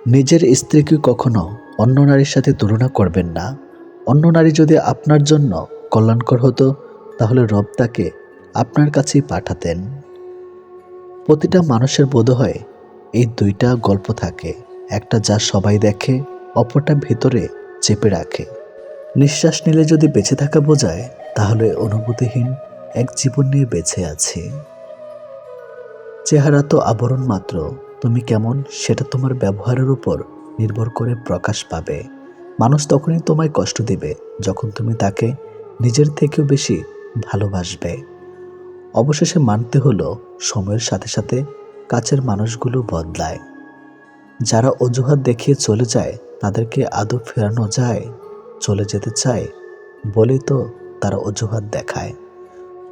নিজের স্ত্রীকে কখনো অন্য নারীর সাথে তুলনা করবেন না। অন্য নারী যদি আপনার জন্য কল্যাণকর হতো, তাহলে রব তাকে আপনার কাছেই পাঠাতেন। প্রতিটা মানুষের বোধহয় এই দুইটা গল্প থাকে, একটা যা সবাই দেখে, অপরটা ভেতরে চেপে রাখে। নিঃশ্বাস নিলে যদি বেঁচে থাকা বোঝায়, তাহলে অনুভূতিহীন এক জীবন নিয়ে বেঁচে আছি। চেহারা তো আবরণ মাত্র, তুমি কেমন সেটা তোমার ব্যবহারের উপর নির্ভর করে প্রকাশ পাবে। মানুষ তখনই তোমায় কষ্ট দিবে যখন তুমি তাকে নিজের থেকেও বেশি ভালোবাসবে। অবশেষে মানতে হলো, সময়ের সাথে সাথে কাছের মানুষগুলো বদলায়। যারা অজুহাত দেখিয়ে চলে যায়, তাদেরকে আদৌ ফেরানো যায়? চলে যেতে চায় বলেই তো তারা অজুহাত দেখায়।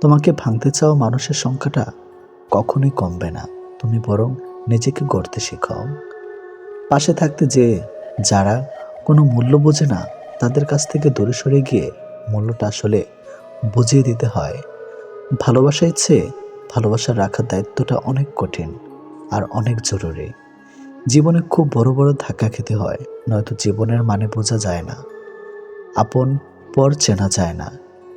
তোমাকে ভাঙতে চাওয়া মানুষের সংখ্যাটা কখনোই কমবে না, তুমি বরং নিজেকে গড়তে শেখাও। পাশে থাকতে যে যারা কোনো মূল্য বোঝে না, তাদের কাছ থেকে দূরে সরে গিয়ে মূল্যটা আসলে বুঝিয়ে দিতে হয়। ভালোবাসার চেয়ে ভালোবাসা রাখার দায়িত্বটা অনেক কঠিন আর অনেক জরুরি। জীবনে খুব বড় বড় ধাক্কা খেতে হয়, নয়তো জীবনের মানে বোঝা যায় না। আপন পর চেনা যায় না,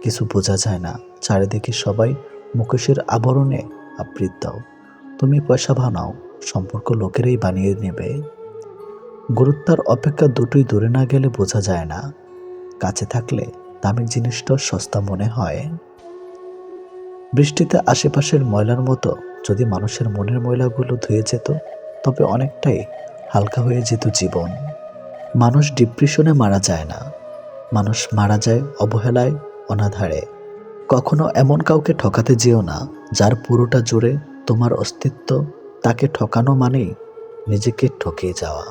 কিছু বোঝা যায় না। চারিদিকে সবাই মুখোশের আবরণে আবৃত। তুমি পয়সা বানাও, সম্পর্ক লোকেরাই বানিয়ে নেবে। গুরুত্বের অপেক্ষা দুটোই দূরে না গেলে বোঝা যায় না। কাছে থাকলে দামি জিনিসটা সস্তা মনে হয়। বৃষ্টিতে আশেপাশের ময়লার মতো যদি মানুষের মনের ময়লাগুলো ধুয়ে যেত, তবে অনেকটাই হালকা হয়ে যেত জীবন। মানুষ ডিপ্রেশনে মারা যায় না, মানুষ মারা যায় অবহেলায়, অনাধারে। কখনো এমন কাউকে ঠকাতে যেও না যার পুরোটা জুড়ে তোমার অস্তিত্ব। তাকে ঠকানো মানেই নিজেকে ঠকিয়ে যাওয়া।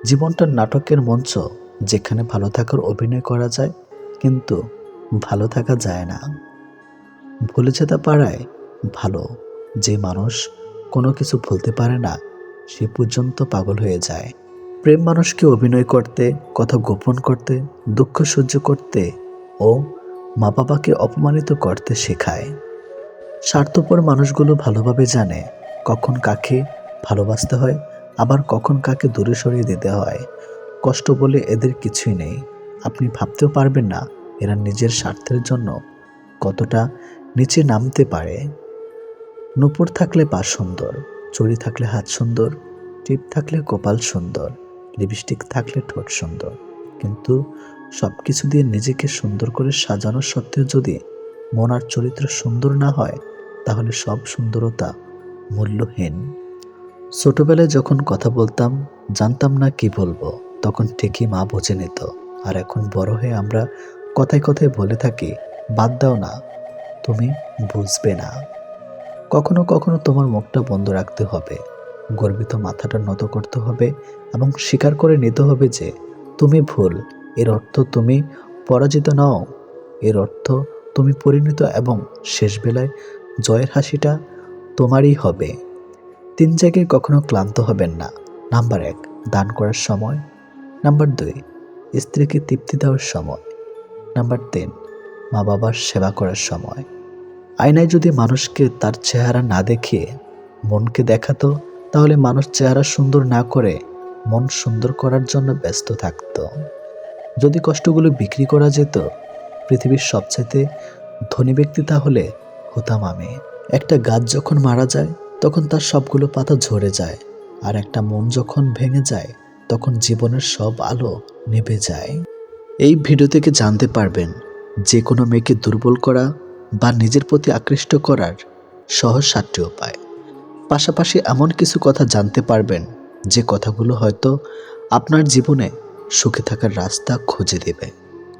জীবনটা নাটকের মঞ্চ, যেখানে ভালো থাকার অভিনয় করা যায়, কিন্তু ভালো থাকা যায় না। ভুলে যেতে পারায় ভালো। যে মানুষ কোনো কিছু ভুলতে পারে না, সে পর্যন্ত পাগল হয়ে যায়। প্রেম মানুষকে অভিনয় করতে, কথা গোপন করতে, দুঃখ সহ্য করতে ও মা বাবাকে অপমানিত করতে শেখায়। স্বার্থপর মানুষগুলো ভালোভাবে জানে কখন কাকে ভালোবাসতে হয়, আবার কখন কাকে দূরে সরিয়ে দিতে হয়। কষ্ট বলে এদের কিছুই নেই। আপনি ভাবতেও পারবেন না এরা নিজের স্বার্থের জন্য কতটা নিচে নামতে পারে। নূপুর থাকলে পা সুন্দর, চুড়ি থাকলে হাত সুন্দর, টিপ থাকলে কপাল সুন্দর, লিপস্টিক থাকলে ঠোঁট সুন্দর, কিন্তু সব কিছু দিয়ে নিজেকে সুন্দর করে সাজানো সত্ত্বেও যদি মন আর চরিত্র সুন্দর না হয়, তাহলে সব সুন্দরতা মূল্যহীন। ছোটবেলায় যখন কথা বলতাম, জানতাম না কি বলবো, তখন ঠিকই মা বুঝে নিত। আর এখন বড় হয়ে আমরা কথায় কথায় বলে থাকি, বাদ দাও না, তুমি বুঝবে না। কখনো কখনো তোমার মুখটা বন্ধ রাখতে হবে, গর্বিত মাথাটা নত করতে হবে এবং স্বীকার করে নিতে হবে যে তুমি ভুল। এর অর্থ তুমি পরাজিত নও, এর অর্থ তুমি পরিণত, এবং শেষ বেলায় জয়ের হাসিটা তোমারই হবে। 3 জায়গায় কখনো ক্লান্ত হবেন না। নাম্বার 1, দান করার সময়। নাম্বার 2, স্ত্রীকে তৃপ্তি দেওয়ার সময়। নাম্বার 3, মা বাবার সেবা করার সময়। আয়নায় যদি মানুষকে তার চেহারা না দেখিয়ে মনকে দেখাতো, তাহলে মানুষ চেহারা সুন্দর না করে মন সুন্দর করার জন্য ব্যস্ত থাকত। যদি কষ্টগুলো বিক্রি করা যেত, পৃথিবীর সবচাইতে ধনী ব্যক্তি তাহলে হতাম আমি। একটা গাছ যখন মারা যায়, তখন তার সবগুলো পাতা ঝরে যায়, আর একটা মন যখন ভেঙে যায়, তখন জীবনের সব আলো নিভে যায়। এই ভিডিও থেকে জানতে পারবেন যে কোনো মেয়েকে দুর্বল করা বা নিজের প্রতি আকৃষ্ট করার সহজ 7টি উপায়। পাশাপাশি এমন কিছু কথা জানতে পারবেন যে কথাগুলো হয়তো আপনার জীবনে সুখে থাকার রাস্তা খুঁজে দেবে।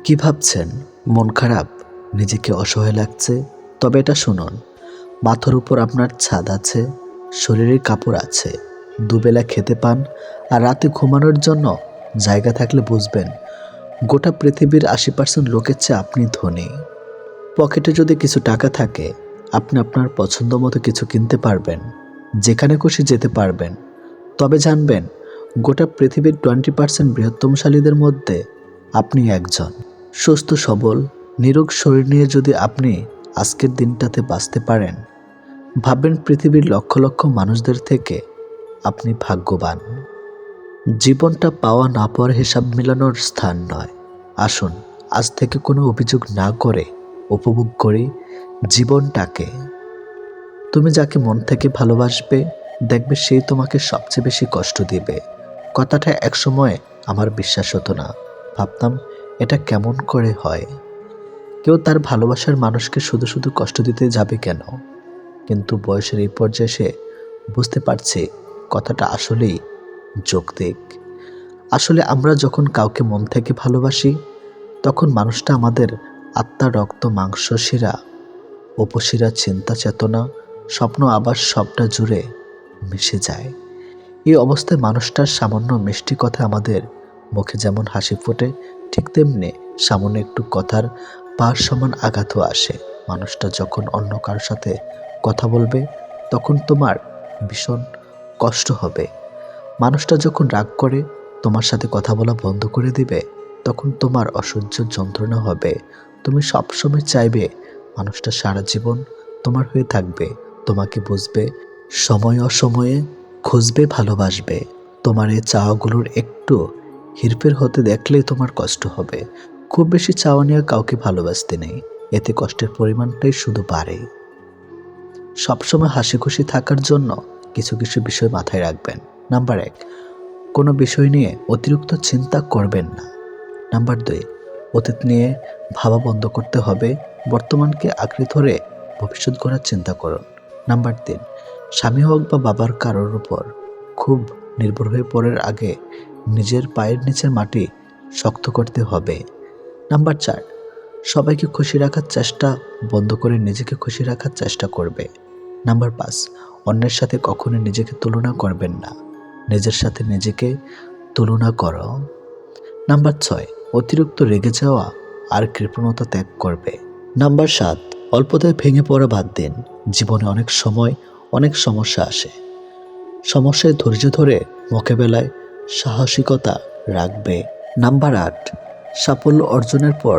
কি ভাবছেন? মন খারাপ, নিজেকে অসহায় লাগছে? তবে এটা শুনুন, মাথার উপর আপনার ছাদ আছে, শরীরের কাপড় আছে, দুবেলা খেতে পান, আর রাতে ঘুমানোর জন্য জায়গা থাকলে বুঝবেন গোটা পৃথিবীর 80% লোকের চেয়ে আপনি ধনী। পকেটে যদি কিছু টাকা থাকে, আপনি আপনার পছন্দ মতো কিছু কিনতে পারবেন, যেখানে খুশি যেতে পারবেন। তবে জানবেন, গোটা পৃথিবীর 20% বৃহত্তমশালীদের মধ্যে আপনি একজন। সুস্থ সবল নিরোগ শরীর নিয়ে যদি আপনি আজকের দিনটাতে বাঁচতে পারেন, ভাববেন পৃথিবীর লক্ষ লক্ষ মানুষদের থেকে আপনি ভাগ্যবান। জীবনটা পাওয়া না পাওয়ার হিসাব মেলানোর স্থান নয়। আসুন আজ থেকে কোনো অভিযোগ না করে উপভোগ করি জীবনটাকে। তুমি যাকে মন থেকে ভালোবাসবে, দেখবে সেই তোমাকে সবচেয়ে বেশি কষ্ট দিবে। কথাটা একসময় আমার বিশ্বাস হতো না। ভাবতাম এটা কেমন করে হয়, কেউ তার ভালোবাসার মানুষকে শুধু শুধু কষ্ট দিতে যাবে কেন? কিন্তু বয়সের এই পর্যায়ে এসে বুঝতে পারছি কথাটা আসলেই যৌক্তিক। আসলে আমরা যখন কাউকে মন থেকে ভালোবাসি, তখন মানুষটা আমাদের আত্মা, রক্ত, মাংস, শিরা, উপশিরা, চিন্তা, চেতনা, স্বপ্ন, আবার সবটা জুড়ে মিশে যায়। এই অবস্থায় মানুষটার সামান্য মিষ্টি কথা আমাদের মুখে যেমন হাসি ফোটে, ঠিক তেমনি সামান্য একটু কথার পার সমান আঘাতও আসে। মানুষটা যখন অন্য কারোর সাথে কথা বলবে, তখন তোমার ভীষণ কষ্ট হবে। মানুষটা যখন রাগ করে তোমার সাথে কথা বলা বন্ধ করে দিবে, তখন তোমার অসহ্য যন্ত্রণা হবে। তুমি সবসময় চাইবে মানুষটা সারা জীবন তোমার হয়ে থাকবে, তোমাকে বুঝবে, সময় অসময়ে খুঁজবে, ভালোবাসবে। তোমার এই চাওয়াগুলোর একটু হেরফের হতে দেখলেই তোমার কষ্ট হবে। খুব বেশি চাওয়া নিয়ে কাউকে ভালোবাসতে নেই, এতে কষ্টের পরিমাণটাই শুধু বাড়ে। সবসময় হাসি খুশি থাকার জন্য কিছু কিছু বিষয় মাথায় রাখবেন। নাম্বার 1, কোনো বিষয় নিয়ে অতিরিক্ত চিন্তা করবেন না। নাম্বার 2, অতীত নিয়ে ভাবা বন্ধ করতে হবে, বর্তমানকে আঁকড়ে ধরে ভবিষ্যৎ গড়ার চিন্তা করুন। নাম্বার 3, স্বামী হোক বা বাবার কারোর উপর খুব নির্ভর হয়ে পড়ার আগে নিজের পায়ের নিচের মাটি শক্ত করতে হবে। নাম্বার 4, সবাইকে খুশি রাখার চেষ্টা বন্ধ করে নিজেকে খুশি রাখার চেষ্টা করবে। নাম্বার 5, অন্যের সাথে কখনো নিজেকে তুলনা করবেন না, নিজের সাথে নিজেকে তুলনা করো। নাম্বার 6, অতিরিক্ত রেগে যাওয়া আর কৃপণতা ত্যাগ করবে। নাম্বার 7, অল্পতায় ভেঙে পড়া বাদ দিন। জীবনে অনেক সময় অনেক সমস্যা আসে, সমস্যায় ধৈর্য ধরে মোকাবেলায় সাহসিকতা রাখবে। নাম্বার 8, সাফল্য অর্জনের পর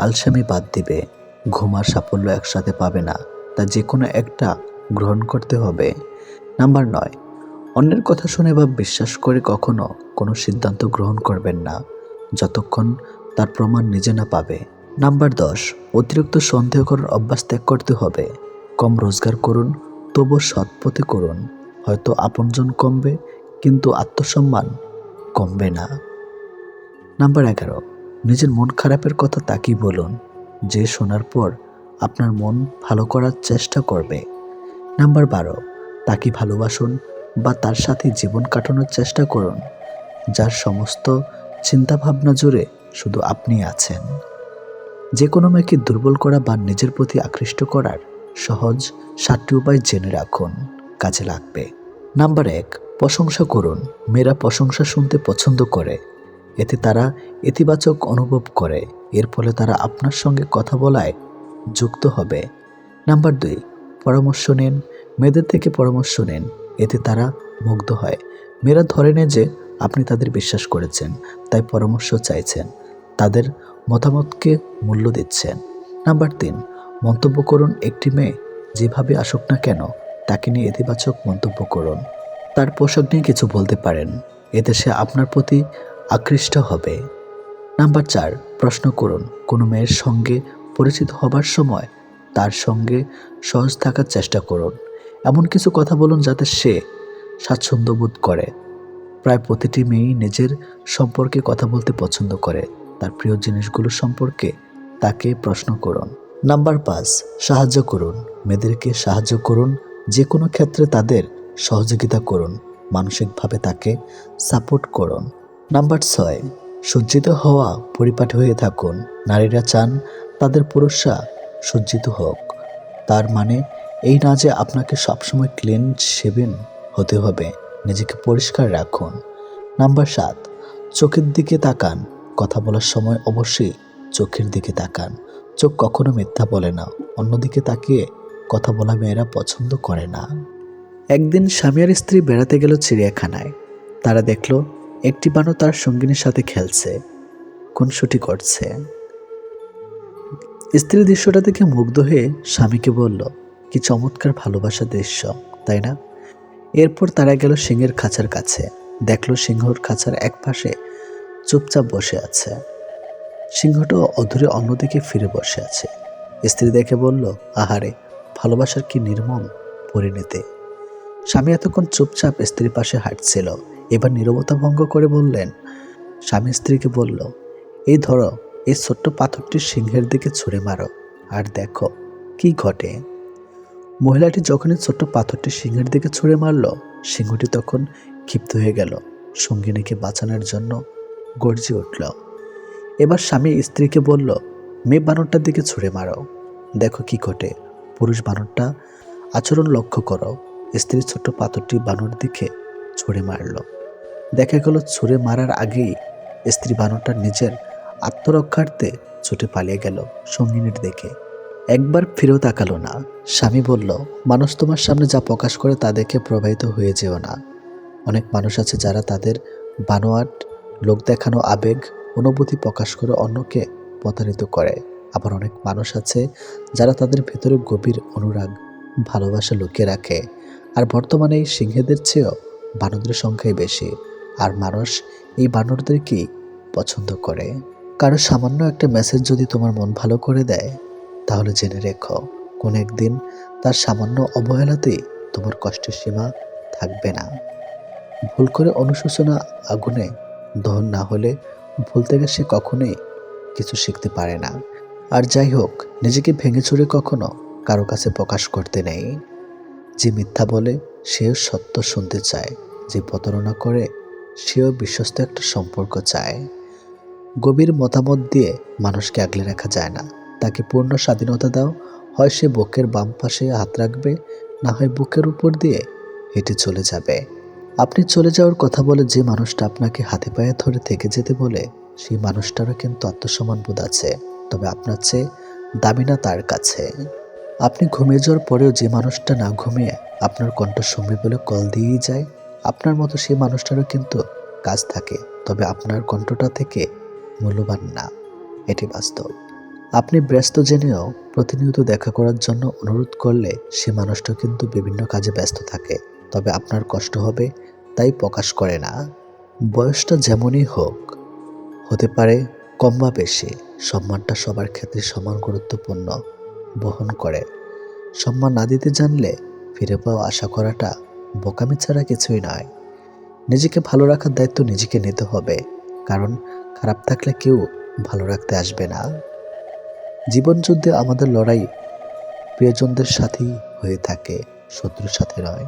আলসেমি বাদ দিবে। ঘুম আর সাফল্য একসাথে পাবে না, তা যে কোনো একটা গ্রহণ করতে হবে। নাম্বার 9, অন্যের কথা শুনে বা বিশ্বাস করে কখনো কোনো সিদ্ধান্ত গ্রহণ করবেন না, যতক্ষণ তার প্রমাণ নিজে না পাবে। নাম্বার 10, অতিরিক্ত সন্দেহ করার অভ্যাস ত্যাগ করতে হবে। কম রোজগার করুন, তবু সৎ পথে করুন। হয়তো আপনজন কমবে, কিন্তু আত্মসম্মান কমবে না। নাম্বার 11, নিজের মন খারাপের কথা তাকেই বলুন, যে শোনার পর আপনার মন ভালো করার চেষ্টা করবে। নাম্বার 12, তাকে ভালোবাসুন বা তার সাথে জীবন কাটানোর চেষ্টা করুন, যার সমস্ত চিন্তাভাবনা জুড়ে শুধু আপনি আছেন। যে কোনো মেয়েকে দুর্বল করা বা নিজের প্রতি আকৃষ্ট করার সহজ 7টি উপায় জেনে রাখুন, কাজে লাগবে। নাম্বার 1, প্রশংসা করুন। মেয়েরা প্রশংসা শুনতে পছন্দ করে, এতে তারা ইতিবাচক অনুভব করে, এর ফলে তারা আপনার সঙ্গে কথা বলায় যুক্ত হবে। নাম্বার 2, পরামর্শ নিন। মেয়েদের থেকে পরামর্শ নিন, এতে তারা মুগ্ধ হয়। মেয়েরা ধরে নেয় যে আপনি তাদের বিশ্বাস করেছেন, তাই পরামর্শ চাইছেন, তাদের মতামতকে মূল্য দিচ্ছেন। নাম্বার 3, মন্তব্য করুন। একটি মেয়ে যেভাবে আসুক না কেন, তাকে নিয়ে ইতিবাচক মন্তব্য করুন। তার পোশাক নিয়ে কিছু বলতে পারেন, এতে সে আপনার প্রতি আকৃষ্ট হবে। নাম্বার 4, প্রশ্ন করুন। কোনো মেয়ের সঙ্গে পরিচিত হবার সময় তার সঙ্গে সহজ থাকার চেষ্টা করুন। এমন কিছু কথা বলুন যাতে সে স্বাচ্ছন্দ্য বোধ করে। প্রায় প্রতিটি মেয়েই নিজের সম্পর্কে কথা বলতে পছন্দ করে, তার প্রিয় জিনিসগুলো সম্পর্কে তাকে প্রশ্ন করুন। নাম্বার 5, সাহায্য করুন। মেয়েদেরকে সাহায্য করুন, যে কোনো ক্ষেত্রে তাদের সহযোগিতা করুন, মানসিকভাবে তাকে সাপোর্ট করুন। নাম্বার 6, সজ্জিত হওয়া পরিপাটি হয়ে থাকুন। নারীরা চান তাদের পুরুষরা সজ্জিত হোক, তার মানে এই না যে আপনাকে সবসময় ক্লিন শেভেন হতে হবে, নিজেকে পরিষ্কার রাখুন। নাম্বার 7, চোখের দিকে তাকান। কথা বলার সময় অবশ্যই চোখের দিকে তাকান। চোখ কখনো মিথ্যা বলে না, অন্যদিকে তাকিয়ে কথা বলা মেয়েরা পছন্দ করে না। একদিন স্বামী আর স্ত্রী বেড়াতে গেল চিড়িয়াখানায়। তারা দেখল একটি বানর তার সঙ্গিনীর সাথে খেলছে, খুনসুটি করছে। স্ত্রী দৃশ্যটা দেখে মুগ্ধ হয়ে স্বামীকে বলল, কি চমৎকার ভালোবাসার দৃশ্য, তাই না? এরপর তারা গেল সিংহের খাঁচার কাছে। দেখলো সিংহর খাঁচার এক পাশে চুপচাপ বসে আছে। সিংহটাও অধীরে অন্যদিকে ফিরে বসে আছে। স্ত্রী দেখে বলল, আহারে, ভালোবাসার কি নির্মম পরিণতি। স্বামী এতক্ষণ চুপচাপ স্ত্রীর পাশে হাঁটছিল, এবার নীরবতা ভঙ্গ করে বললেন। স্বামী স্ত্রীকে বলল, এই ধরো, এই ছোট্ট পাথরটি সিংহের দিকে ছুঁড়ে মারো, আর দেখো কি ঘটে। মহিলাটি যখনই ছোট্ট পাথরটি সিংহের দিকে ছুঁড়ে মারল, সিংহটি তখন ক্ষিপ্ত হয়ে গেল, সঙ্গিনীকে বাঁচানোর জন্য গর্জে উঠল। এবার স্বামী স্ত্রীকে বলল, মেয়ে বানরটার দিকে ছুঁড়ে মারো, দেখো কি ঘটে। পুরুষ বানরটা আচরণ লক্ষ্য করো। স্ত্রী ছোট্ট পাথরটি বানর দিকে ছুঁড়ে মারল। দেখা গেল ছুঁড়ে মারার আগেই স্ত্রী বানরটা নিজের আত্মরক্ষার্থে ছুটে পালিয়ে গেল সঙ্গিনীর দিকে। একবার ফিরেও তাকালো না। স্বামী বলল, মানুষ তোমার সামনে যা প্রকাশ করে তা দেখে প্রবাহিত হয়ে যেও না। অনেক মানুষ আছে যারা তাদের বানোয়াট, লোক দেখানো আবেগ, অনুভূতি প্রকাশ করে অন্যকে প্রতারিত করে। আবার অনেক মানুষ আছে যারা তাদের ভেতরে গভীর অনুরাগ, ভালোবাসা লুকিয়ে রাখে। আর বর্তমানে এই সিংহেদের চেয়েও বানরদের সংখ্যাই বেশি। আর মানুষ এই বানরদেরকেই পছন্দ করে। কারো সামান্য একটা মেসেজ যদি তোমার মন ভালো করে দেয়, তাহলে জেনে রেখো, কোন একদিন তার সামান্য অবহেলাতেই তোমার কষ্টের সীমা থাকবে না। ভুল করে অনুশোচনা আগুনে দহন না হলে ভুল থেকে সে কখনোই কিছু শিখতে পারে না। আর যাই হোক, নিজেকে ভেঙে চুরে কখনো কারো কাছে প্রকাশ করতে নেই। যে মিথ্যা বলে সেও সত্য শুনতে চায়, যে প্রতারণা করে সেও বিশ্বস্ত একটা সম্পর্ক চায়। গভীর মতামত দিয়ে মানুষকে আগলে রাখা যায় না। তাকে পূর্ণ স্বাধীনতা দাও, হয় সে বুকের বাম পাশে হাত রাখবে, না হয় বুকের উপর দিয়ে হেঁটে চলে যাবে। আপনি চলে যাওয়ার কথা বলে যে মানুষটা আপনাকে হাতে পায়ে ধরে থেকে যেতে বলে, সেই মানুষটারও কিন্তু আত্মসম্মান বোধ আছে, তবে আপনার চেয়ে দামি না তার কাছে। আপনি ঘুমিয়ে যাওয়ার পরেও যে মানুষটা না ঘুমিয়ে আপনার কণ্ঠ শুনবে বলে কল দিয়েই যায়, আপনার মতো সেই মানুষটারও কিন্তু কাজ থাকে, তবে আপনার কণ্ঠটা থেকে মূল্যবান না, এটি বাস্তব। আপনি ব্যস্ত জেনেও প্রতিনিয়ত দেখা করার জন্য অনুরোধ করলে সে মানুষটা কিন্তু বিভিন্ন কাজে ব্যস্ত থাকে, তবে আপনার কষ্ট হবে তাই প্রকাশ করে না। বয়সটা যেমনই হোক, হতে পারে কম বা বেশি, সম্মানটা সবার ক্ষেত্রে সমান গুরুত্বপূর্ণ বহন করে। সম্মান না দিতে জানলে ফিরে পাওয়া আশা করাটা বোকামি ছাড়া কিছুই নয়। নিজেকে ভালো রাখার দায়িত্ব নিজেকে নিতে হবে, কারণ খারাপ থাকলে কেউ ভালো রাখতে আসবে না। জীবনযুদ্ধে আমাদের লড়াই প্রিয়জনদের সাথেই হয়ে থাকে, শত্রুর সাথে নয়।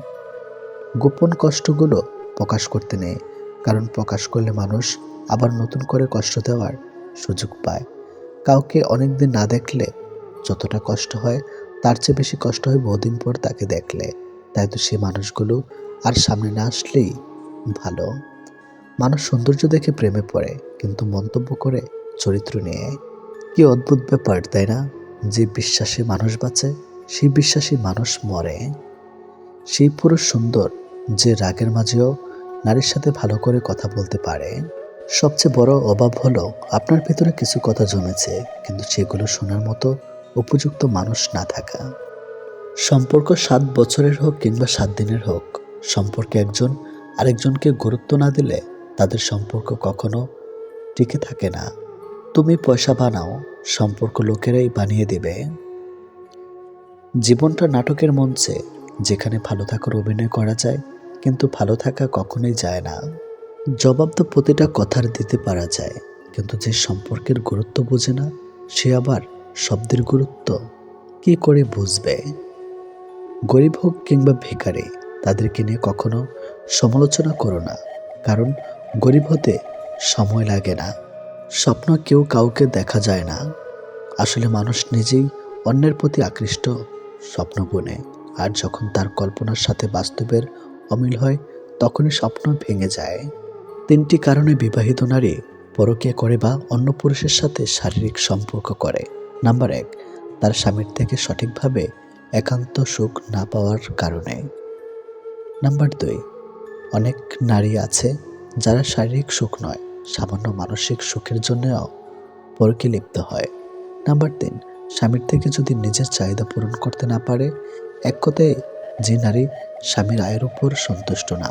গোপন কষ্টগুলো প্রকাশ করতে নেই, কারণ প্রকাশ করলে মানুষ আবার নতুন করে কষ্ট দেওয়ার সুযোগ পায়। কাউকে অনেকদিন না দেখলে যতটা কষ্ট হয়, তার চেয়ে বেশি কষ্ট হয় বহুদিন পর তাকে দেখলে। তাই তো সে মানুষগুলো আর সামনে না আসলেই ভালো। মানুষ সৌন্দর্য দেখে প্রেমে পড়ে, কিন্তু মন্তব্য করে চরিত্র নিয়ে। কি অদ্ভুত ব্যাপার, তাই না? যে বিশ্বাসী মানুষ বাঁচে, সেই বিশ্বাসী মানুষ মরে। সেই পুরুষ সুন্দর যে রাগের মাঝেও নারীর সাথে ভালো করে কথা বলতে পারে। সবচেয়ে বড় অভাব হলো আপনার ভেতরে কিছু কথা জমেছে, কিন্তু সেগুলো শোনার মতো উপযুক্ত মানুষ না থাকা। সম্পর্ক 7 বছরের হোক কিংবা 7 দিনের হোক, সম্পর্কে একজন আরেকজনকে গুরুত্ব না দিলে তাদের সম্পর্ক কখনো টিকে থাকে না। তুমি পয়সা বানাও, সম্পর্ক লোকেরাই বানিয়ে দেবে। জীবনটা নাটকের মঞ্চে, যেখানে ভালো থাকার অভিনয় করা যায়, কিন্তু ভালো থাকা কখনোই যায় না। জবাব তো প্রতিটা কথার দিতে পারা যায়, কিন্তু যে সম্পর্কের গুরুত্ব বোঝে না, সে আবার শব্দের গুরুত্ব কি করে বুঝবে? গরিব হোক কিংবা ভিখারি, তাদেরকে নিয়ে কখনো সমালোচনা করো না, কারণ গরিব হতে সময় লাগে না। স্বপ্ন কেউ কাউকে দেখা যায় না। আসলে মানুষ নিজেই অন্যের প্রতি আকৃষ্ট স্বপ্ন বুনে, আর যখন তার কল্পনার সাথে বাস্তবের অমিল হয়, তখনই স্বপ্ন ভেঙে যায়। 3টি কারণে বিবাহিত নারী পরকীয়া করে বা অন্য পুরুষের সাথে শারীরিক সম্পর্ক করে। নাম্বার 1, তার স্বামীর থেকে সঠিকভাবে একান্ত সুখ না পাওয়ার কারণে। নাম্বার 2, অনেক নারী আছে যারা শারীরিক সুখ নয়, সামান্য মানসিক সুখের জন্যও পরকীয়ায় লিপ্ত হয়। নাম্বার 3, স্বামীর থেকে যদি নিজের চাহিদা পূরণ করতে না পারে। এক কথায়, যে নারী স্বামীর আয়ের উপর সন্তুষ্ট না।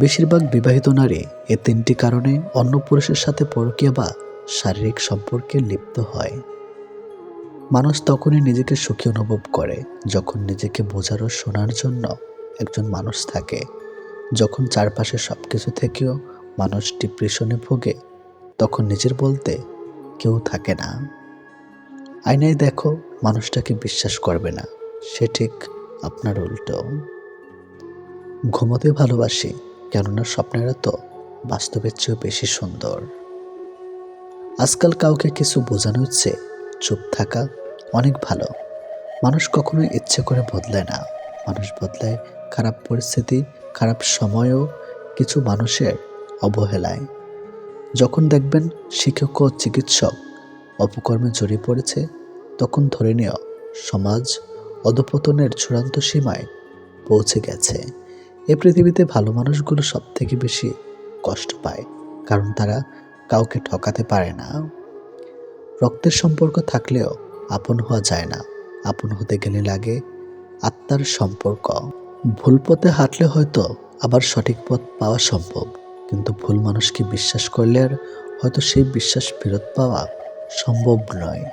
বেশিরভাগ বিবাহিত নারী এ তিনটি কারণে অন্য পুরুষের সাথে পরকীয়া বা শারীরিক সম্পর্কে লিপ্ত হয়। মানুষ তখনই নিজেকে সুখী অনুভব করে যখন নিজেকে বোঝার ও শোনার জন্য একজন মানুষ থাকে। যখন চারপাশে সবকিছু থেকেও মানুষ ডিপ্রেশনে ভোগে, তখন নিজের বলতে কেউ থাকে না। আয়নায় দেখো, মানুষটাকে বিশ্বাস করবে না, সে ঠিক আপনার উল্টো। ঘুমোতে ভালোবাসি, কেননা স্বপ্নেরা তো বাস্তবের চেয়েও বেশি সুন্দর। আজকাল কাউকে কিছু বোঝানো হচ্ছে, চুপ থাকা অনেক ভালো। মানুষ কখনোই ইচ্ছে করে বদলায় না, মানুষ বদলায় খারাপ পরিস্থিতি, খারাপ সময়েও কিছু মানুষের অবহেলায়। যখন দেখবেন শিক্ষক ও চিকিৎসক অপকর্মে জড়িয়ে পড়েছে, তখন ধরে নিও সমাজ অধঃপতনের চূড়ান্ত সীমায় পৌঁছে গেছে। এ পৃথিবীতে ভালো মানুষগুলো সব থেকে বেশি কষ্ট পায়, কারণ তারা কাউকে ঠকাতে পারে না। রক্তের সম্পর্ক থাকলেও আপন হওয়া যায় না, আপন হতে গেলে লাগে আত্মার সম্পর্ক। ভুল পথে হাঁটলে হয়তো আবার সঠিক পথ পাওয়া সম্ভব, কিন্তু ভুল মানুষকে বিশ্বাস করলে আর হয়তো সেই বিশ্বাস ফেরত পাওয়া সম্ভব নয়।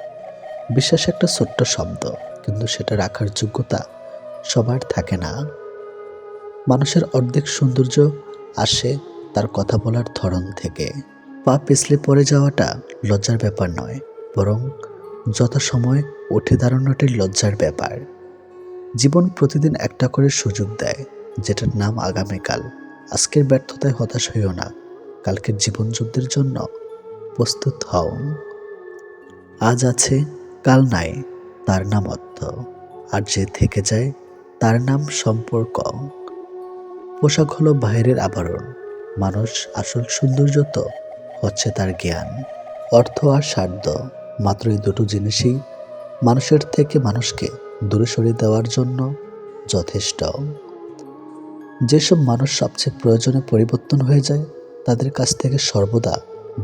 বিশ্বাস একটা ছোট্ট শব্দ, কিন্তু সেটা রাখার যোগ্যতা সবার থাকে না। মানুষের অর্ধেক সৌন্দর্য আসে তার কথা বলার ধরন থেকে। পা পিছলে পড়ে যাওয়াটা লজ্জার ব্যাপার নয়, বরং যথাসময়ে উঠে দাঁড়ানোটাই লজ্জার ব্যাপার। জীবন প্রতিদিন একটা করে সুযোগ দেয়, যেটার নাম আগামীকাল। আজকের ব্যর্থতায় হতাশ হইও না, কালকের জীবনযুদ্ধের জন্য প্রস্তুত হও। আজ আছে কাল নাই, তার নাম অর্থ। আর যে থেকে যায় তার নাম সম্পর্ক। পোশাক হলো বাইরের আবরণ, মানুষ আসল সৌন্দর্য তো হচ্ছে তার জ্ঞান। অর্থ আর স্বার্থ, মাত্র এই দুটো জিনিসই মানুষের থেকে মানুষকে দূরে সরিয়ে দেওয়ার জন্য যথেষ্ট। যেসব মানুষ সবচেয়ে প্রয়োজনে পরিবর্তন হয়ে যায়, তাদের কাছ থেকে সর্বদা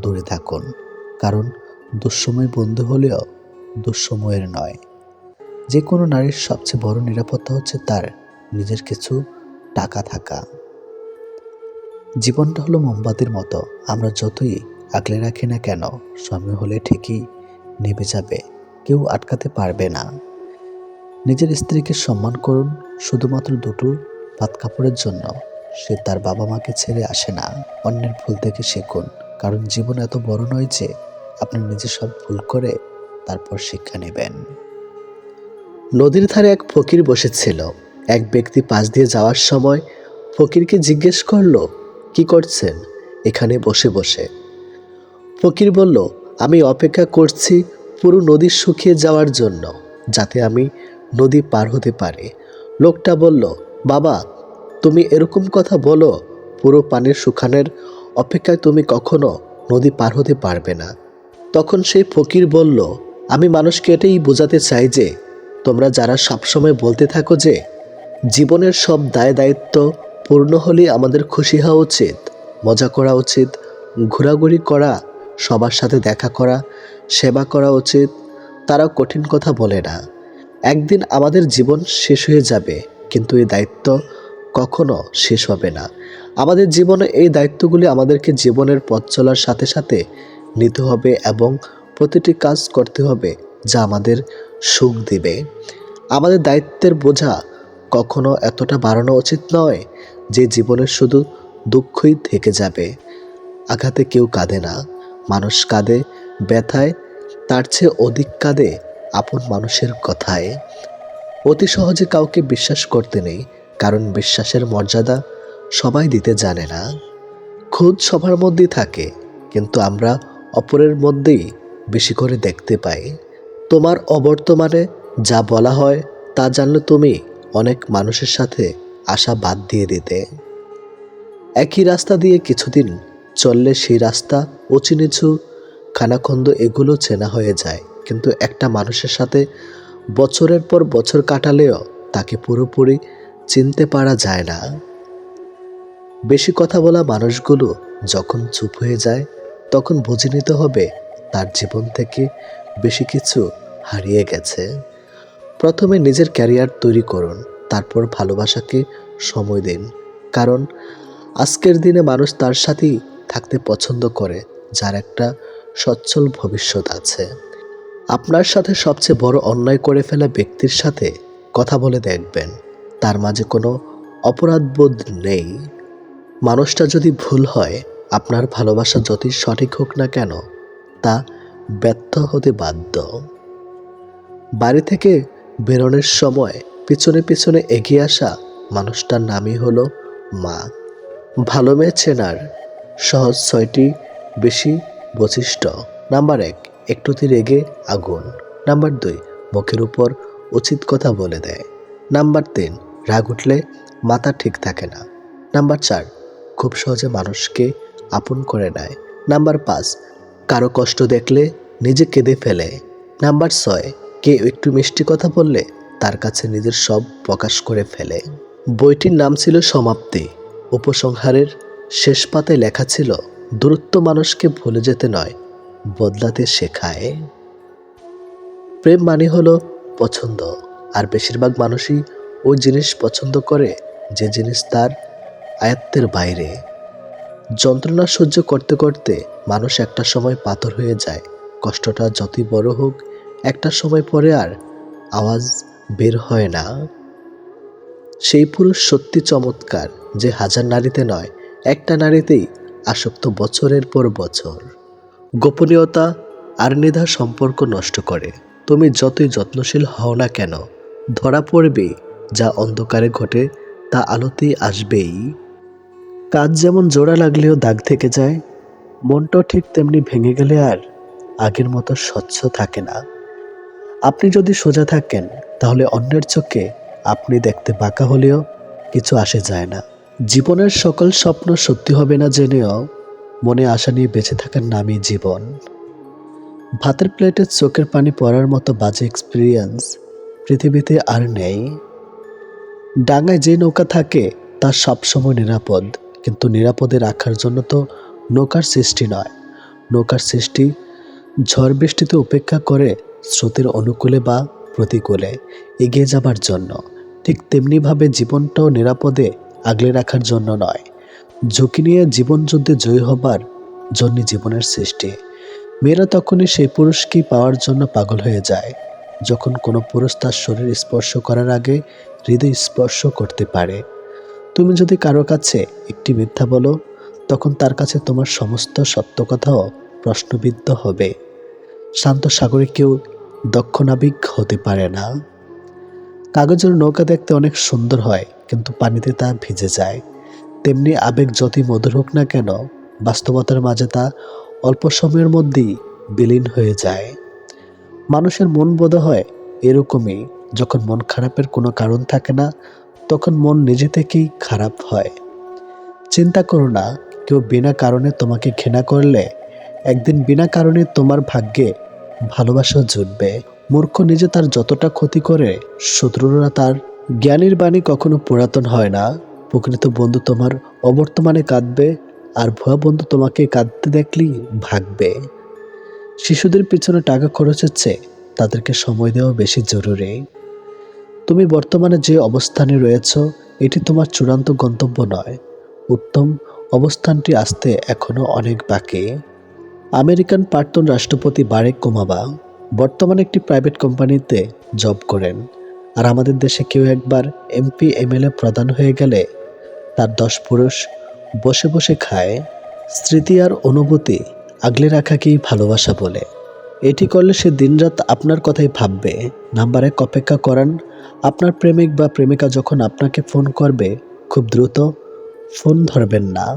দূরে থাকুন, কারণ দুঃসময় বন্ধু হলেও দুঃসময়ের নয়। যে কোনো নারীর সবচেয়ে বড় নিরাপত্তা হচ্ছে তার নিজের কিছু টাকা থাকা। জীবনটা হলো মোমবাতির মতো, আমরা যতই আগলে রাখি না কেন, সময় হলে ঠিকই নিভে যাবে, কেউ আটকাতে পারবে না। নিজের স্ত্রীকে সম্মান করুন, শুধুমাত্র দুটো ভাত কাপড়ের জন্য সে তার বাবা মাকে ছেড়ে আসে না। অন্যের ভুল থেকে শিখুন, কারণ জীবন এত বড় নয় যে আপনি নিজে সব ভুল করে তারপর শিক্ষা নেবেন। নদীর ধারে এক ফকির বসেছিল। এক ব্যক্তি পাশ দিয়ে যাওয়ার সময় ফকিরকে জিজ্ঞেস করলো, কি করছেন এখানে বসে বসে? ফকির বলল, আমি অপেক্ষা করছি পুরো নদী শুকিয়ে যাওয়ার জন্য, যাতে আমি নদী পার হতে পারি। লোকটা বলল, বাবা, তুমি এরকম কথা বলো, পুরো পানির শুকানোর অপেক্ষায় তুমি কখনো নদী পার হতে পারবে না। তখন সেই ফকির বলল, আমি মানুষকে এটাই বোঝাতে চাই যে তোমরা যারা সবসময় বলতে থাকো যে জীবনের সব দায় দায়িত্ব পূর্ণ হলেই আমাদের খুশি হওয়া উচিত, মজা করা উচিত, ঘোরাঘুরি করা, সবার সাথে দেখা করা, সেবা করা উচিত, তারা কঠিন কথা বলে না। একদিন আমাদের জীবন শেষ হয়ে যাবে, কিন্তু এই দায়িত্ব কখনো শেষ হবে না। আমাদের জীবনে এই দায়িত্বগুলি আমাদেরকে জীবনের পথ চলার সাথে সাথে নিতে হবে এবং প্রতিটি কাজ করতে হবে যা আমাদের সুখ দিবে। আমাদের দায়িত্বের বোঝা কখনো এতটা বাড়ানো উচিত নয় যে জীবনের শুধু দুঃখই থেকে যাবে। আঘাতে কেউ কাঁদে না, মানুষ কাঁদে ব্যথায়, তার চেয়ে অধিক কাঁদে আপন মানুষের কথায়। অতি সহজে কাউকে বিশ্বাস করতে নেই, কারণ বিশ্বাসের মর্যাদা সবাই দিতে জানে না। খুদ সবার মধ্যেই থাকে, কিন্তু আমরা অপরের মধ্যেই বেশি করে দেখতে পাই। তোমার অবর্তমানে যা বলা হয় তা জানলে তুমি অনেক মানুষের সাথে আশা বাদ দিয়ে দিতে। একই রাস্তা দিয়ে কিছুদিন চললে সেই রাস্তা উঁচু নিচু খানাখন্দ এগুলো চেনা হয়ে যায়, কিন্তু একটা মানুষের সাথে বছরের পর বছর কাটালেও তাকে পুরোপুরি চিনতে পারা যায় না। বেশি কথা বলা মানুষগুলো যখন চুপ হয়ে যায়, তখন বুঝে নিতে হবে তার জীবন থেকে বেশি কিছু হারিয়ে গেছে। প্রথমে নিজের ক্যারিয়ার তৈরি করুন, তারপর ভালোবাসাকে সময় দিন, কারণ আজকের দিনে মানুষ তার সাথেই থাকতে পছন্দ করে যার একটা সচ্ছল ভবিষ্যৎ আছে। আপনার সাথে সবচেয়ে বড় অন্যায় করে ফেলা ব্যক্তির সাথে কথা বলে দেখবেন, তার মাঝে কোনো অপরাধবোধ নেই। মানুষটা যদি ভুল হয়, আপনার ভালোবাসা যতই সঠিক হোক না কেন, তা ব্যর্থ হতে বাধ্য। বাড়ি থেকে বেরোনোর সময় পিছনে পিছনে এগিয়ে আসা মানুষটার নামই হলো মা। ভালো মেয়ে চেনার সহজ 6টি বেশি বৈশিষ্ট্য। নাম্বার 1, একটুতে রেগে আগুন। নাম্বার 2, মুখের উপর উচিত কথা বলে দেয়। নাম্বার 3, রাগ উঠলে মাথা ঠিক থাকে না। নাম্বার 4, খুব সহজে মানুষকে আপন করে নেয়। নাম্বার 5, কারো কষ্ট দেখলে নিজে কেঁদে ফেলে। নাম্বার 6, কেউ একটু মিষ্টি কথা বললে তার কাছে নিজের সব প্রকাশ করে ফেলে। বইটির নাম ছিল সমাপ্তি। উপসংহারের শেষ পাতায় লেখা ছিল, দূরত্ব মানুষকে ভুলে যেতে নয়, বদলাতে শেখায়। প্রেম মানে হলো পছন্দ, আর বেশিরভাগ মানুষই ওই জিনিস পছন্দ করে যে জিনিস তার আয়ত্তের বাইরে। যন্ত্রণা সহ্য করতে করতে মানুষ একটা সময় পাথর হয়ে যায়। কষ্টটা যতই বড় হোক, একটা সময় পরে আর আওয়াজ বের হয় না। সেই পুরুষ সত্যি চমৎকার যে হাজার নারীতে নয়, একটা নারীতেই আসক্ত বছরের পর বছর। গোপনীয়তা আর নিধা সম্পর্ক নষ্ট করে। তুমি যতই যত্নশীল হও না কেন, ধরা পড়বে। যা অন্ধকারে ঘটে তা আলোতেই আসবেই। কাজ যেমন জোড়া লাগলেও দাগ থেকে যায়, মনটাও ঠিক তেমনি ভেঙে গেলে আর আগের মতো স্বচ্ছ থাকে না। আপনি যদি সোজা থাকেন, তাহলে অন্যের চোখে আপনি দেখতে বাঁকা হলেও কিছু আসে যায় না। জীবনের সকল স্বপ্ন সত্যি হবে না জেনেও মনে আশা নিয়ে বেঁচে থাকার নামই জীবন। ভাতের প্লেটে চোখের পানি পড়ার মতো বাজে এক্সপিরিয়েন্স পৃথিবীতে আর নেই। ডাঙায় যে নৌকা থাকে তা সবসময় নিরাপদ, কিন্তু নিরাপদে রাখার জন্য তো নৌকার সৃষ্টি নয়। নৌকার সৃষ্টি ঝড় বৃষ্টিতে উপেক্ষা করে স্রোতের অনুকূলে বা প্রতিকূলে এগিয়ে যাবার জন্য। ঠিক তেমনিভাবে জীবনটাও নিরাপদে আগলে রাখার জন্য নয়, ঝুঁকি নিয়ে জীবনযুদ্ধে জয়ী হবার জন্য জীবনের সৃষ্টি। মেয়েরা তখনই সেই পুরুষকেই পাওয়ার জন্য পাগল হয়ে যায়, যখন কোনো পুরুষ তার শরীর স্পর্শ করার আগে হৃদয় স্পর্শ করতে পারে। তুমি যদি কারো কাছে একটি মিথ্যা বলো, তখন তার কাছে তোমার সমস্ত সত্য কথাও প্রশ্নবিদ্ধ হবে। শান্ত সাগরে কেউ দক্ষ নাবিক হতে পারে না। কাগজের নৌকা দেখতে অনেক সুন্দর হয়, কিন্তু পানিতে তা ভিজে যায়। তেমনি আবেগ যতই মধুর হোক না কেন, বাস্তবতার মাঝে তা অল্প সময়ের মধ্যেই বিলীন হয়ে যায়। মানুষের মন বোধ হয় এরকমই, যখন মন খারাপের কোনো কারণ থাকে না, তখন মন নিজে থেকেই খারাপ হয়। চিন্তা করো না, কেউ বিনা কারণে তোমাকে ঘৃণা করলে একদিন বিনা কারণে তোমার ভাগ্যে ভালোবাসা জুটবে। মূর্খ নিজে তার যতটা ক্ষতি করে, শত্রুরা তার। জ্ঞানীর বাণী কখনো পুরাতন হয় না। প্রকৃত বন্ধু তোমার অবর্তমানে কাঁদবে, আর ভুয়া বন্ধু তোমাকে কাঁদতে দেখলেই ভাগবে। শিশুদের পিছনে টাকা খরচের চেয়ে তাদেরকে সময় দেওয়া বেশি জরুরি। তুমি বর্তমানে যে অবস্থানে রয়েছ, এটি তোমার চূড়ান্ত গন্তব্য নয়। উত্তম অবস্থানটি আসতে এখনো অনেক বাকি। আমেরিকান প্রাক্তন রাষ্ট্রপতি বারাক ওবামা বর্তমানে একটি প্রাইভেট কোম্পানিতে জব করেন। আর আমাদের দেশে কেউ একবার এমপি এমএলএ প্রধান হয়ে গেলে তার 10 পুরুষ বসে বসে খায়। স্মৃতি আর অনুভূতি আগলে রাখাকেই ভালোবাসা বলে। এটি করলে সে দিনরাত আপনার কথাই ভাববে। নাম্বার 1, অপেক্ষা করান। আপনার প্রেমিক বা প্রেমিকা যখন আপনাকে ফোন করবে, খুব দ্রুত ফোন ধরবেন না।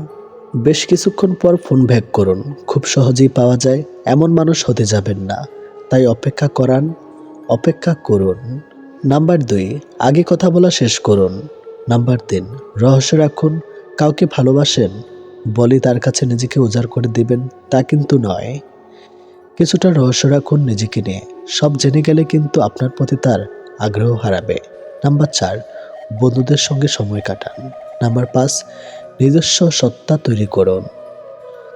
বেশ কিছুক্ষণ পর ফোন ব্যাক করুন। খুব সহজেই পাওয়া যায় এমন মানুষ হতে যাবেন না। তাই অপেক্ষা করান, অপেক্ষা করুন। নাম্বার 2, আগে কথা বলা শেষ করুন। নাম্বার 3, রহস্য রাখুন। কাউকে ভালোবাসেন বলি তার কাছে নিজেকে উজাড় করে দিবেন তা কিন্তু নয়। কিছুটা রহস্য রাখুন নিজেকে নিয়ে। সব জেনে গেলে কিন্তু আপনার প্রতি তার আগ্রহ হারাবে। নাম্বার 4, বন্ধুদের সঙ্গে সময় কাটান। নাম্বার 5, নিজস্ব সত্তা তৈরি করুন।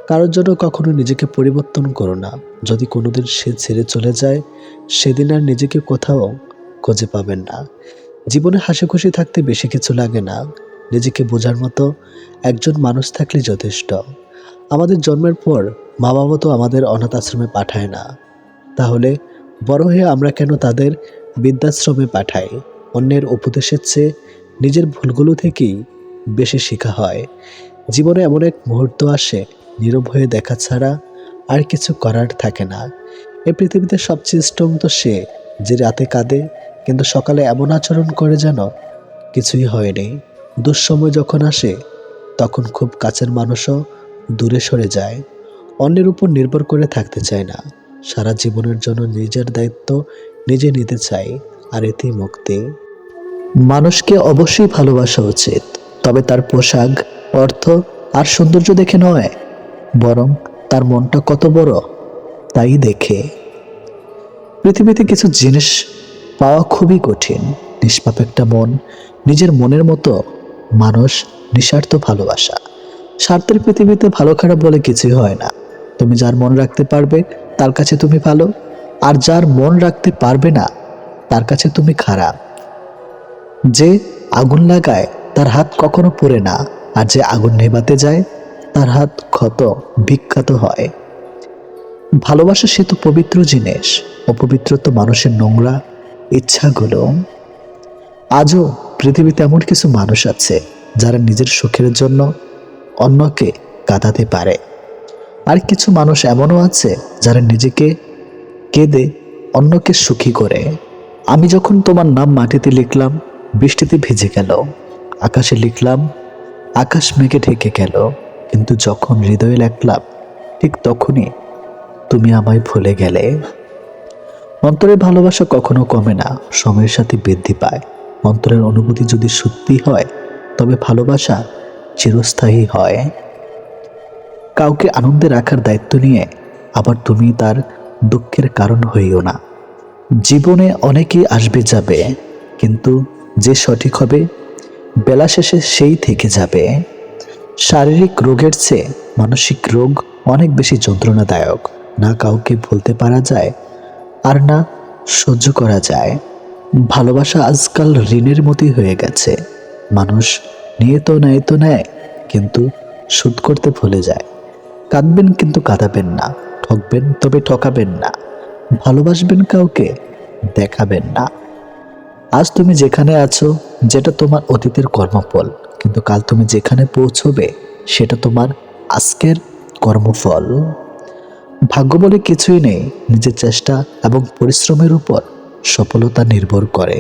কারোর জন্য কখনো নিজেকে পরিবর্তন করো না। যদি কোনোদিন সে ছেড়ে চলে যায়, সেদিন আর নিজেকে কোথাও খুঁজে পাবেন না। জীবনে হাসি খুশি থাকতে বেশি কিছু লাগে না। নিজেকে বোঝার মতো একজন মানুষ থাকলে যথেষ্ট। আমাদের জন্মের পর মা বাবা তো আমাদের অনাথ আশ্রমে পাঠায় না, তাহলে বড় হয়ে আমরা কেন তাদের বৃদ্ধাশ্রমে পাঠাই? অন্যের উপদেশের চেয়ে নিজের ভুলগুলো থেকেই বেশি শেখা হয়। জীবনে এমন এক মুহূর্ত আসে, নীরব হয়ে দেখা ছাড়া আর কিছু করার থাকে না। এই পৃথিবীতে সবচেয়ে স্ট্রং তো সে, যে রাতে কাঁদে কিন্তু সকালে এমন আচরণ করে যেন কিছুই হয়নি। দুঃসময় যখন আসে তখন খুব কাছের মানুষও দূরে সরে যায়। অন্যের উপর নির্ভর করে থাকতে চায় না, সারা জীবনের জন্য নিজের দায়িত্ব নিজে নিতে চাই, আর এতেই মুক্তি। মানুষকে অবশ্যই ভালোবাসা উচিত, তবে তার পোশাক, অর্থ আর সৌন্দর্য দেখে নয়, বরং তার মনটা কত বড় তাই দেখে। পৃথিবীতে কিছু জিনিস পাওয়া খুবই কঠিন, নিষ্পাপ একটা মন, নিজের মনের মতো মানুষ, নিঃস্বার্থ ভালোবাসা। স্বার্থের পৃথিবীতে ভালো খারাপ বলে কিছুই হয় না। তুমি যার মন রাখতে পারবে তার কাছে তুমি ভালো, আর যার মন রাখতে পারবে না তার কাছে তুমি খারাপ। যে আগুন লাগায় তার হাত কখনো পুড়ে না, আর যে আগুন নেভাতে যায় তার হাত ক্ষত বিখ্যাত হয়। ভালোবাসা সে তো পবিত্র জিনিস, অপবিত্র তো মানুষের নোংরা ইচ্ছাগুলো। আজও পৃথিবীতে এমন কিছু মানুষ আছে যারা নিজের সুখের জন্য অন্যকে কাঁদাতে পারে, আর কিছু মানুষ এমনও আছে যারা নিজেকে কেঁদে অন্যকে সুখী করে। আমি যখন তোমার নাম মাটিতে লিখলাম, বৃষ্টিতে ভিজে গেল, আকাশে লিখলাম, আকাশ মেঘে ঢেকে গেল, কিন্তু যখন হৃদয়ে লিখলাম ঠিক তখনই তুমি আমায় ভুলে গেলে। অন্তরের ভালোবাসা কখনো কমে না, সময়ের সাথে বৃদ্ধি পায়। অন্তরের অনুভূতি যদি সত্যি হয় তবে ভালোবাসা চিরস্থায়ী হয়। কাউকে আনন্দে রাখার দায়িত্ব নিয়ে আবার তুমি তার দুঃখের কারণ হইও না। জীবনে অনেকেই আসবে যাবে, কিন্তু যে সঠিক হবে বেলা শেষে সেই থেকে যাবে। শারীরিক রোগের চেয়ে মানসিক রোগ অনেক বেশি যন্ত্রণাদায়ক। না কাউকে ভুলতে পারা যায়, আর না সহ্য করা যায়। ভালোবাসা আজকাল ঋণের মতোই হয়ে গেছে। মানুষ নিয়ে তো নেয়, কিন্তু শোধ করতে ভুলে যায়। কাঁদবেন কিন্তু কাঁদাবেন না, ঠকবেন তবে ঠকাবেন না, ভালোবাসবেন কাউকে দেখাবেন না। আজ তুমি যেখানে আছো যেটা তোমার অতীতের কর্মফল, কিন্তু কাল তুমি যেখানে পৌঁছবে সেটা তোমার আজকের কর্মফল। ভাগ্য বলে কিছুই নেই, নিজের চেষ্টা এবং পরিশ্রমের উপর সফলতা নির্ভর করে।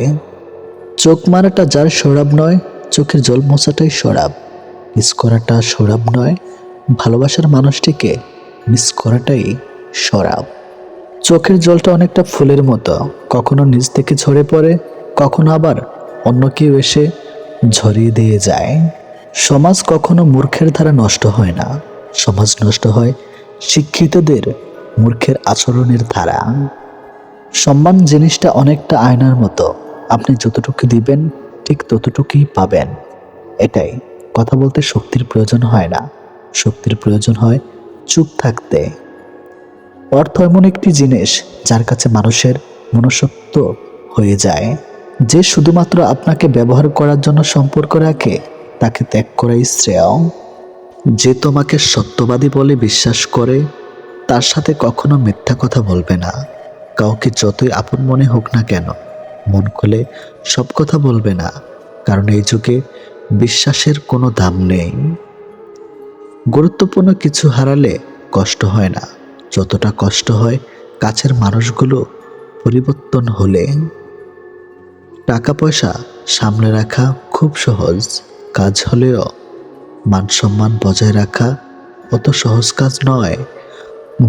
চোখ মারাটা যার সরাব নয়, চোখের জল মোছাটাই সরাব। মিস করাটা সরাব নয়, ভালোবাসার মানুষটিকে মিস করাটাই সরাব। চোখের জলটা অনেকটা ফুলের মতো, কখনো নিজ থেকে ঝরে পড়ে, কখনো আবার অন্য কেউ এসে ঝরিয়ে দিয়ে যায়। সমাজ কখনো মূর্খের দ্বারা নষ্ট হয় না, সমাজ নষ্ট হয় শিক্ষিতদের মূর্খের আচরণের দ্বারা। সম্মান জিনিসটা অনেকটা আয়নার মতো, আপনি যতটুকু দিবেন ঠিক ততটুকুই পাবেন। এটাই, কথা বলতে শক্তির প্রয়োজন হয় না, শক্তির প্রয়োজন হয় চুপ থাকতে। অর্থ এমন একটি জিনিস যার কাছে মানুষের মনুষ্যত্ব হয়ে যায়। যে শুধুমাত্র আপনাকে ব্যবহার করার জন্য সম্পর্ক রাখে তাকে ত্যাগ করাই শ্রেয়। যে তোমাকে সত্যবাদী বলে বিশ্বাস করে তার সাথে কখনো মিথ্যা কথা বলবে না। কাউকে যতই আপন মনে হোক না কেন, মন খুলে সব কথা বলবে না, কারণ এই যুগে বিশ্বাসের কোনো দাম নেই। গুরুত্বপূর্ণ কিছু হারালে কষ্ট হয় না, যতটা কষ্ট হয় কাছের মানুষগুলো পরিবর্তন হলে। টাকা পয়সা সামলে রাখা খুব সহজ কাজ হলেও মান সম্মান বজায় রাখা অত সহজ কাজ নয়।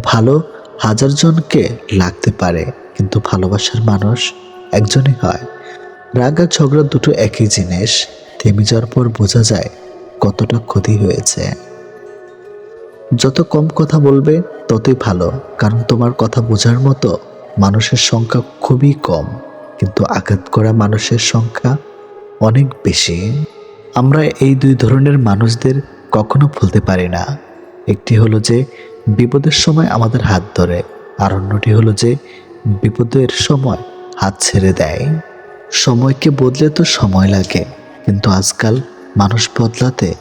ভালো হাজার জনকে লাগতে পারে, কিন্তু ভালোবাসার মানুষ একজনই হয়। রাগ আর ঝগড়া দুটো একই জিনিস, থেমে যাওয়ার পর বোঝা যায় কতটা ক্ষতি হয়েছে। যত কম কথা বলবে ততই ভালো, কারণ তোমার কথা বোঝার মতো মানুষের সংখ্যা খুবই কম, কিন্তু আঘাত করা মানুষের সংখ্যা অনেক বেশি। আমরা এই দুই ধরনের মানুষদের কখনো ভুলতে পারি না। একটি হলো যে বিপদের সময় আমাদের হাত ধরে, আর অন্যটি হলো যে বিপদের সময় হাত ছেড়ে দেয়। সময়কে বদলে তো সময় লাগে, কিন্তু আজকাল মানুষ বদলাতে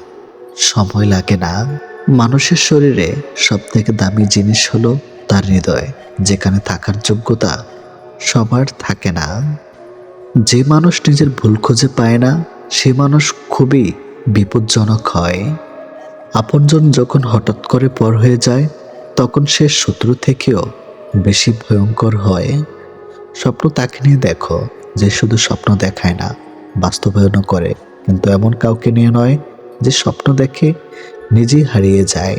সময় লাগে না। মানুষের শরীরে সবথেকে দামি জিনিস হলো তার হৃদয়, যেখানে থাকার যোগ্যতা সবার থাকে না। যে মানুষ নিজের ভুল খুঁজে পায় না, সে মানুষ খুবই বিপজ্জনক হয়। আপনজন যখন হঠাৎ করে পর হয়ে যায়, তখন সে শত্রু থেকেও বেশি ভয়ঙ্কর হয়। স্বপ্ন তাকে নিয়ে দেখো যে শুধু স্বপ্ন দেখায় না, বাস্তবায়নও করে, কিন্তু এমন কাউকে নিয়ে নয় যে স্বপ্ন দেখে নিজেই হারিয়ে যায়।